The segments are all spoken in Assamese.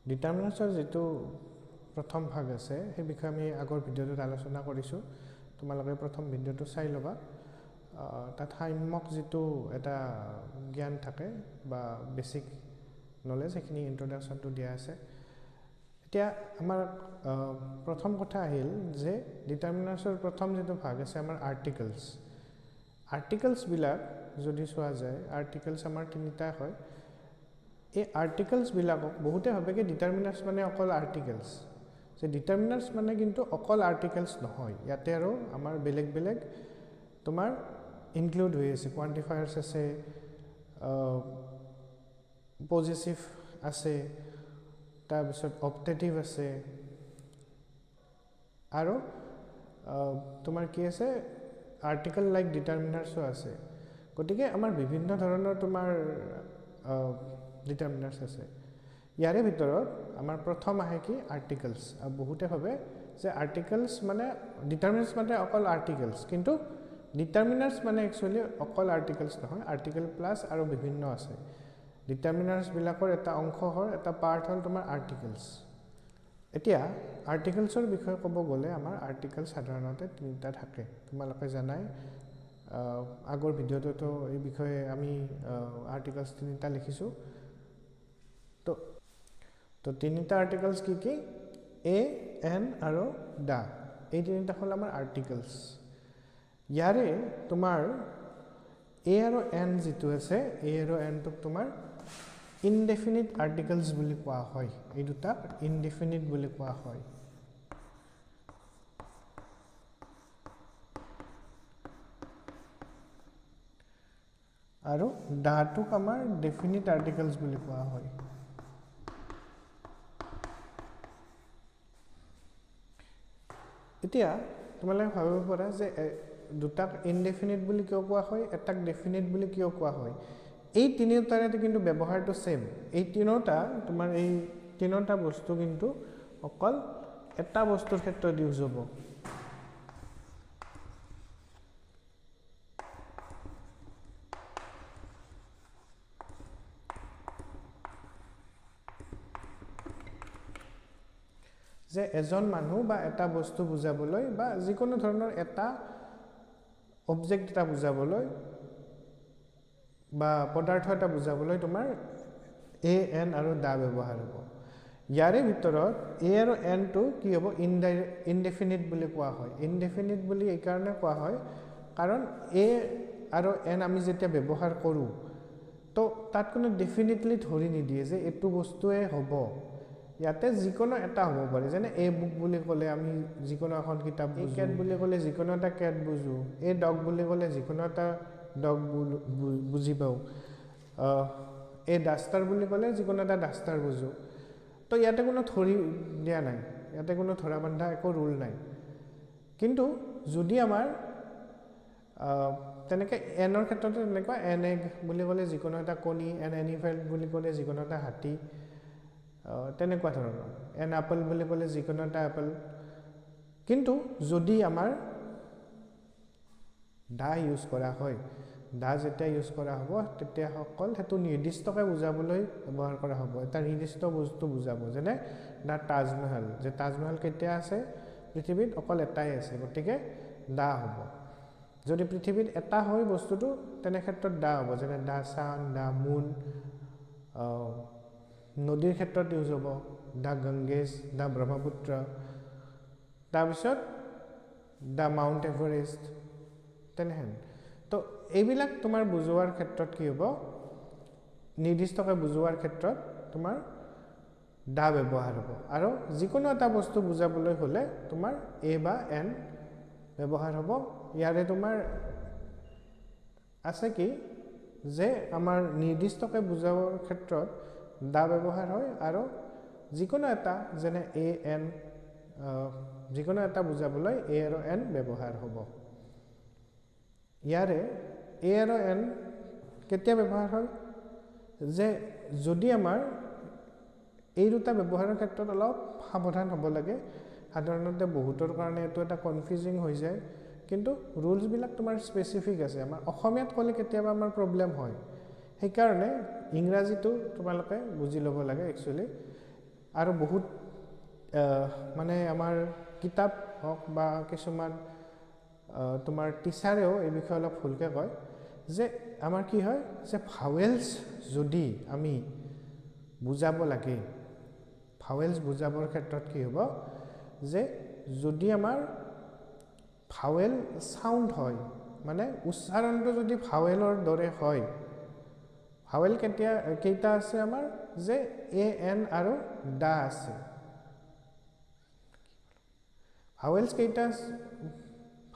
ডিটাৰমিনাৰ্ছৰ যেটো প্ৰথম ভাগ আছে সেই বিষয়ে আমি আগৰ ভিডিঅ'টোত আলোচনা কৰিছো তোমালোকে প্ৰথম ভিডিঅ'টো চাই লবা তাত সাম্যক যেটো এটা জ্ঞান থাকে বা বেসিক নলেজ এখিনি ইন্ট্ৰোডাকশনটো দিয়া আছে এতিয়া আমাৰ প্ৰথম কথা আহিল যে ডিটাৰমিনাৰ্ছৰ প্ৰথম যেটো ভাগ আছে আমাৰ আৰ্টিকলছ বিলাক যদি চোৱা যায় আৰ্টিকলছ আমাৰ তিনিটা হয় এই আৰ্টিকলছ বিলাকক বহুতে ভাবে যে ডিটাৰমিনাৰ্ছ মানে অকল আৰ্টিকলছ যে ডিটাৰমিনাৰ্ছ মানে কিন্তু অকল আৰ্টিকলছ নহয় ইয়াতে আৰু আমাৰ বেলেগ বেলেগ তোমাৰ ইনক্লুড হৈ আছে কোৱান্টিফায়াৰ্ছ আছে পজিটিভ আছে তাৰ পিছত অপটেটিভ আছে আৰু তোমাৰ কি আছে আৰ্টিকল লাইক ডিটাৰমিনাৰ্ছও আছে গতিকে আমাৰ বিভিন্ন ধৰণৰ তোমাৰ ডিটাৰমিনাৰ্ছ আছে ইয়াৰে ভিতৰত আমাৰ প্ৰথম আহে কি আৰ্টিকলছ আৰু বহুতে ভাবে যে আৰ্টিকলছ মানে ডিটাৰমিনাৰ্ছ মানে অকল আৰ্টিকলছ কিন্তু ডিটাৰমিনাৰ্ছ মানে একচুয়ালি অকল আৰ্টিকলছ নহয় আৰ্টিকল প্লাস আৰু বিভিন্ন আছে ডিটাৰমিনাৰ্ছ বিলাকৰ এটা অংশ হয় এটা পাৰ্ট হল তোমাৰ আৰ্টিকলছ এতিয়া আৰ্টিকলছৰ বিষয়ে ক'ব গলে আমাৰ আৰ্টিকল সাধাৰণতে তিনিটা থাকে তোমালোকে জানাই আগৰ ভিডিঅ'টো এই বিষয়ে আমি আৰ্টিকলছ তিনিটা লিখিছো তো তিনিটা আৰ্টিকলছ কি এ এন আৰু দা এই তিনিটা হল আমাৰ আৰ্টিকলছ ইয়াৰে তোমাৰ এ আৰু এন যেটো আছে এ আৰু এন টো তোমাৰ ইনডেফিনিট আৰ্টিকলছ বুলি কোৱা হয় এই দুটা ইনডেফিনিট বুলি কোৱা হয় আৰু দাটোক আমাৰ ডেফিনিট আৰ্টিকলছ বুলি কোৱা হয় এতিয়া তোমালোকে ভাবিব পাৰা যে দুটাক ইনডেফিনিট বুলি কিয় কোৱা হয় এটাক ডেফিনিট বুলি কিয় কোৱা হয় এই তিনিটাৰে কিন্তু ব্যৱহাৰটো সেম এই তিনিটা তোমাৰ এই তিনিটা বস্তু কিন্তু অকল এটা বস্তুৰ ক্ষেত্ৰত ইউজ হ'ব যে এজন মানুহ বা এটা বস্তু বুজাবলৈ বা যিকোনো ধৰণৰ এটা অবজেক্ট এটা বুজাবলৈ বা পদাৰ্থ এটা বুজাবলৈ তোমাৰ এ এন আৰু দা ব্যৱহাৰ হ'ব ইয়াৰে ভিতৰত এ আৰু এন টো কি হ'ব ইনডেফিনিট বুলি কোৱা হয় ইনডেফিনিট বুলি এই কাৰণে কোৱা হয় কাৰণ এ আৰু এন আমি যেতিয়া ব্যৱহাৰ কৰো তো তাত কোনো ডেফিনিটলি ধৰি নিদিয়ে যে এটো বস্তুৱে হ'ব ইয়াতে যিকোনো এটা হ'ব পাৰে যেনে এ বুক বুলি ক'লে আমি যিকোনো এখন কিতাপ বুজো কেট বুলি ক'লে যিকোনো এটা কেট বুজো এ ডগ বুলি ক'লে যিকোনো এটা ডগ বুজি পাও এ ডাস্টাৰ বুলি ক'লে যিকোনো এটা ডাস্টাৰ বুজো তো ইয়াতে কোনো ধৰি দিয়া নাই ইয়াতে কোনো ধৰা বন্ধা একো ৰুল নাই কিন্তু যদি আমাৰ তেনেকে এনৰ ক্ষেত্ৰতে তেনেকুৱা এন এগ বুলি ক'লে যিকোনো এটা কণী এন এনিমেল বুলি ক'লে যিকোনো এটা হাতী তেনেকুৱা ধৰণৰ এন আপল বুলি ক'লে যিকোনো এটা আপল কিন্তু যদি আমাৰ দা ইউজ কৰা হয় দা যেতিয়া ইউজ কৰা হ'ব তেতিয়া সকল হেতু নিৰ্দিষ্টকৈ বুজাবলৈ ব্যৱহাৰ কৰা হ'ব এটা নিৰ্দিষ্ট বস্তু বুজাব যেনে দা তাজমহল যে তাজমহল কেতিয়া আছে পৃথিৱীত অকল এটাই আছে গতিকে দা হ'ব যদি পৃথিৱীত এটা হয় বস্তুটো তেনে ক্ষেত্ৰত দা হ'ব যেনে দা সান দা মুন নদীৰ ক্ষেত্ৰত ইউজ হ'ব দা গংগেজ দা ব্ৰহ্মপুত্ৰ তাৰপিছত দা মাউণ্ট এভাৰেষ্ট তেনেহেন তো এইবিলাক তোমাৰ বুজোৱাৰ ক্ষেত্ৰত কি হ'ব নিৰ্দিষ্টকৈ বুজোৱাৰ ক্ষেত্ৰত তোমাৰ দা ব্যৱহাৰ হ'ব আৰু যিকোনো এটা বস্তু বুজাবলৈ হলে তোমাৰ এ বা এন ব্যৱহাৰ হ'ব ইয়াৰে তোমাৰ আছে কি যে আমাৰ নিৰ্দিষ্টকৈ বুজাবৰ ক্ষেত্ৰত দা ব্যৱহাৰ হয় আৰু যিকোনো এটা যেনে এ এন যিকোনো এটা বুজাবলৈ এ আৰু এন ব্যৱহাৰ হ'ব ইয়াৰে এ আৰু এন কেতিয়া ব্যৱহাৰ হয় যে যদি আমাৰ এই দুটা ব্যৱহাৰৰ ক্ষেত্ৰত অলপ সাৱধান হ'ব লাগে সাধাৰণতে বহুতৰ কাৰণে এটো এটা কনফিউজিং হৈ যায় কিন্তু ৰুলছ বিলাক তোমাৰ স্পেসিফিক আছে আমাৰ অসমীয়াত ক'লে কেতিয়াবা আমাৰ প্ৰবলেম হয় সেই কাৰণে ইংৰাজীটো তোমালোকে বুজি ল'ব লাগে একচুয়ালি আৰু বহুত মানে আমাৰ কিতাপ হওক বা কিছুমান তোমাৰ টিচাৰেও এই বিষয়ে অলপ ভুলকৈ কয় যে আমাৰ কি হয় যে ভাৱেলছ যদি আমি বুজাব লাগে ভাৱেলছ বুজাবৰ ক্ষেত্ৰত কি হ'ব যে যদি আমাৰ ভাৱেল সাউণ্ড হয় মানে উচ্চাৰণটো যদি ভাৱেলৰ দৰে হয় ভাৱেল কেইটা আছে আমাৰ যে এ এন আৰু দা আছে ভাৱেলছ কেইটা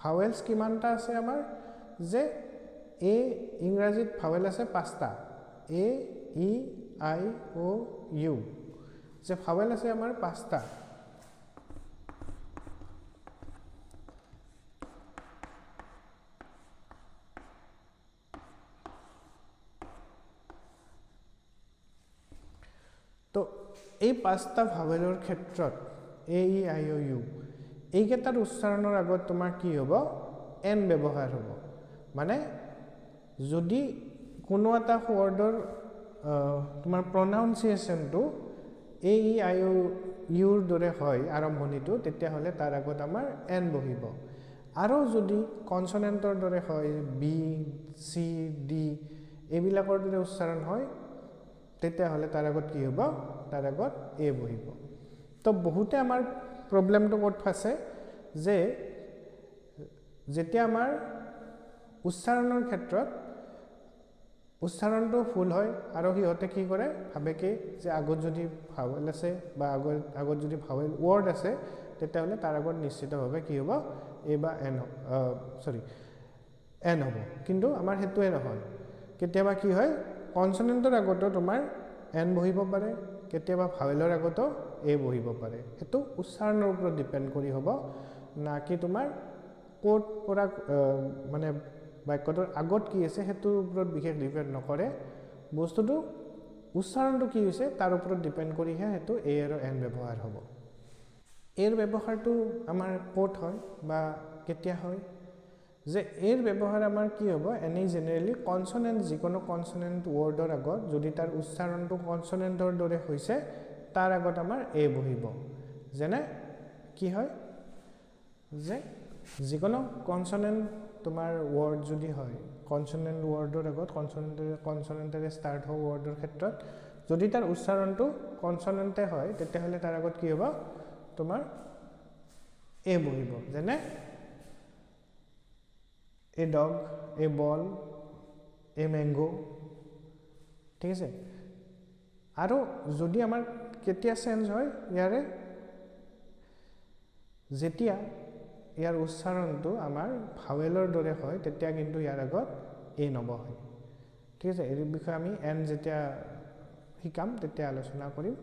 ভাৱেলছ কিমানটা আছে আমাৰ যে এ ইংৰাজীত ভাৱেল আছে 5টা এ ই আই অ ইউ যে ভাৱেল আছে আমাৰ 5টা তো এই 5টা ভাৱেলৰ ক্ষেত্ৰত এ ই আই অ ইউ এইকেইটাৰ উচ্চাৰণৰ আগত তোমাৰ কি হ'ব এন ব্যৱহাৰ হ'ব মানে যদি কোনো এটা ৱৰ্ডৰ তোমাৰ প্ৰনাউন্সিয়েশ্যনটো এ ই আই অ ইউৰ দৰে হয় আৰম্ভণিটো তেতিয়াহ'লে তাৰ আগত আমাৰ এন বহিব আৰু যদি কনচনেণ্টৰ দৰে হয় বি চি ডি এইবিলাকৰ দৰে উচ্চাৰণ হয় তেতিয়াহ'লে তাৰ আগত কি হ'ব তাৰ আগত এ বহিব তো বহুতে আমাৰ প্ৰব্লেমটো ক'ত ফাঁচে যে যেতিয়া আমাৰ উচ্চাৰণৰ ক্ষেত্ৰত উচ্চাৰণটো ভুল হয় আৰু সিহঁতে কি কৰে ভাবে কি যে আগত যদি ভাৱেল আছে বা আগত যদি ভাৱেল ৱৰ্ড আছে তেতিয়াহ'লে তাৰ আগত নিশ্চিতভাৱে কি হ'ব এ বা এন এন হ'ব কিন্তু আমাৰ সেইটোৱে নহয় কেতিয়াবা কি হয় কনচনেণ্টৰ আগতো তোমাৰ এন বহিব পাৰে কেতিয়াবা ভাৱেলৰ আগতো এ বহিব পাৰে সেইটো উচ্চাৰণৰ ওপৰত ডিপেণ্ড কৰি হ'ব না কি তোমাৰ ক'ত পৰা মানে বাক্যটোৰ আগত কি আছে সেইটোৰ ওপৰত বিশেষ ডিপেণ্ড নকৰে বস্তুটো উচ্চাৰণটো কি হৈছে তাৰ ওপৰত ডিপেণ্ড কৰিহে সেইটো এ আৰু এন ব্যৱহাৰ হ'ব এৰ ব্যৱহাৰটো আমাৰ ক'ত হয় বা কেতিয়া হয় যে এৰ ব্যৱহাৰ আমাৰ কি হ'ব এনেই জেনেৰেলি কনচনেণ্ট যিকোনো কনচনেণ্ট ৱৰ্ডৰ আগত যদি তাৰ উচ্চাৰণটো কনচনেণ্টৰ দৰে হৈছে তাৰ আগত আমাৰ এ বহিব যেনে কি হয় যে যিকোনো কনচনেণ্ট তোমাৰ ৱৰ্ড যদি হয় কনচনেণ্ট ৱৰ্ডৰ আগত কনচনেণ্টেৰে ষ্টাৰ্ট হোৱা ৱৰ্ডৰ ক্ষেত্ৰত যদি তাৰ উচ্চাৰণটো কনচনেণ্টে হয় তেতিয়াহ'লে তাৰ আগত কি হ'ব তোমাৰ এ বহিব যেনে a dog A ball A mango ঠিক আছে আৰু যদি আমাৰ কেতিয়া চেঞ্জ হয় ইয়াৰে যেতিয়া ইয়াৰ উচ্চাৰণটো আমাৰ ভাৱেলৰ দৰে হয় তেতিয়া কিন্তু ইয়াৰ আগত এ নবহে ঠিক আছে এই বিষয়ে আমি এন যেতিয়া শিকাম তেতিয়া আলোচনা কৰিম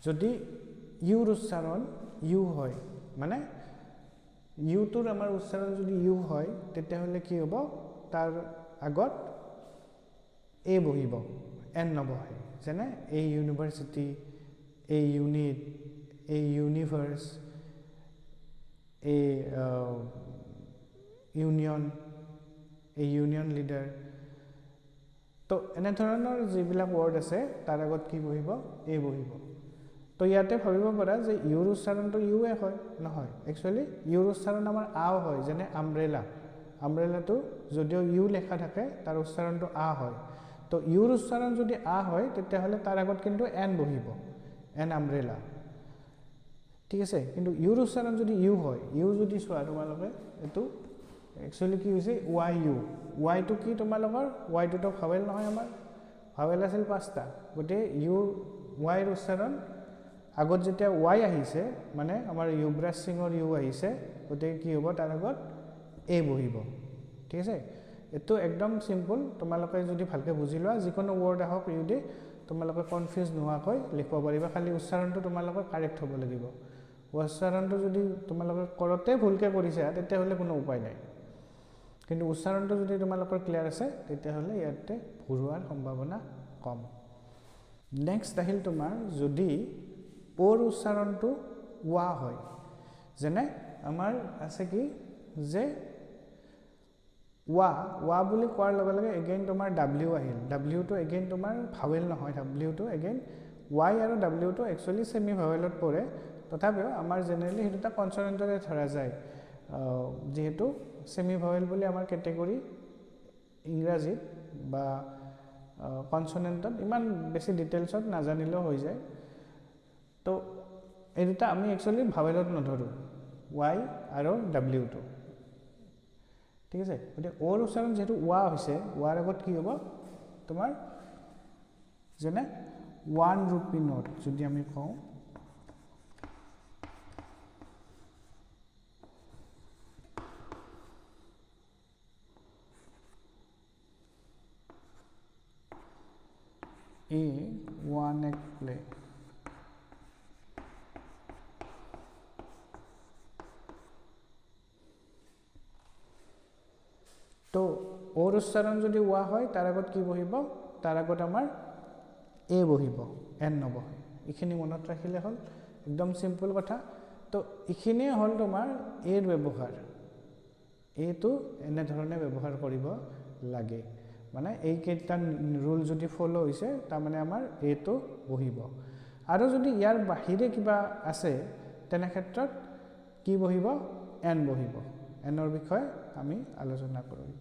যদি ইউৰ উচ্চাৰণ ইউ হয় মানে ইউটোৰ আমাৰ উচ্চাৰণ যদি ইউ হয় তেতিয়াহ'লে কি হ'ব তাৰ আগত এ বহিব এন নবহে যেনে a university a unit a universe a union a union leader তো এনেধৰণৰ যিবিলাক ৱৰ্ড আছে তাৰ আগত কি বহিব এ বহিব তো ইয়াতে ভাবিব পাৰা যে ইউৰ উচ্চাৰণটো ইউৱে হয় নহয় একচুৱেলি ইউৰ উচ্চাৰণ আমাৰ আও হয় যেনে আমব্ৰেলাটো যদিও ইউ লেখা থাকে তাৰ উচ্চাৰণটো আ হয় তো ইউৰ উচ্চাৰণ যদি আ হয় তেতিয়াহ'লে তাৰ আগত কিন্তু এন বহিব এন আমব্ৰেলা ঠিক আছে কিন্তু ইউৰ উচ্চাৰণ যদি ইউ হয় ইউ যদি চোৱা তোমালোকে এইটো একচুৱেলি কি হৈছে ৱাই ইউ ৱাইটো কি তোমালোকৰ ৱাইটোতো ভাৱেল নহয় আমাৰ ভাৱেল আছিল 5টা গতিকে ইউ ৱাইৰ উচ্চাৰণ আগত যেতিয়া ৱাই আহিছে মানে আমাৰ ইউবৰাজ সিঙৰ ইউ আহিছে গতিকে কি হ'ব তাৰ আগত এ বহিব ঠিক আছে এইটো একদম চিম্পল তোমালোকে যদি ভালকৈ বুজি লোৱা যিকোনো ৱৰ্ড আহক ইউ দি তোমালোকে কনফিউজ নোহোৱাকৈ লিখিব পাৰিবা খালি উচ্চাৰণটো তোমালোকৰ কাৰেক্ট হ'ব লাগিব উচ্চাৰণটো যদি তোমালোকে কৰোঁতে ভুলকৈ কৰিছা তেতিয়াহ'লে কোনো উপায় নাই কিন্তু উচ্চাৰণটো যদি তোমালোকৰ ক্লিয়াৰ আছে তেতিয়াহ'লে ইয়াতে ভুল হোৱাৰ সম্ভাৱনা কম নেক্সট আহিল তোমাৰ যদি ওৰ উচ্চাৰণটো ৱা হয় যেনে আমাৰ আছে কি যে ৱা বুলি কোৱাৰ লগে লগে এগেইন তোমাৰ ডাব্লিউ আহিল ডাব্লিউটো এগেইন তোমাৰ ভাৱেল নহয় ডাব্লিউটো এগেইন y আৰু w টো একচুৱেলি সেমি ভাৱেলত পৰে তথাপিও আমাৰ জেনেৰেলি হেতু এটা কনসনেন্টৰে ধৰা যায় যেহেতু সেমি ভাৱেল বুলি আমাৰ ক্যাটেগৰি ইংৰাজীত বা কনসনেন্টত ইমান বেছি ডিটেইলছত নাজানিলেও হৈ যায় তো এই দুটা আমি একচুৱেলি ভাৱেলত নধৰো y আৰু w টো ঠিক আছে গতিকে ওৰ উচ্চাৰণ যেহেতু ওয়া হৈছে ওয়াৰ আগত কি হ'ব তোমাৰ যেনে 1 ৰূপী নোট যদি আমি কওঁ A 1 egg play তো ওর উচ্চারণ যদি ওয়া হয় তার আগত কি বহিব তার আগত আমার এ বহিব এন নবহে এইখিনি মনত ৰাখিলে হল একদম সিম্পল কথা তো এইখিনি হল তোমাৰ এৰ ব্যৱহাৰ এটো এনে ধৰণে ব্যৱহাৰ কৰিব লাগে মানে এই কেইটা ৰুল যদি ফলো হৈছে তাৰ মানে আমাৰ এটো বহিব আৰু যদি ইয়াৰ বাহিৰে কিবা আছে তেনে ক্ষেত্ৰত কি বহিব এন বহিব এনৰ বিষয়ে আমি আলোচনা কৰিম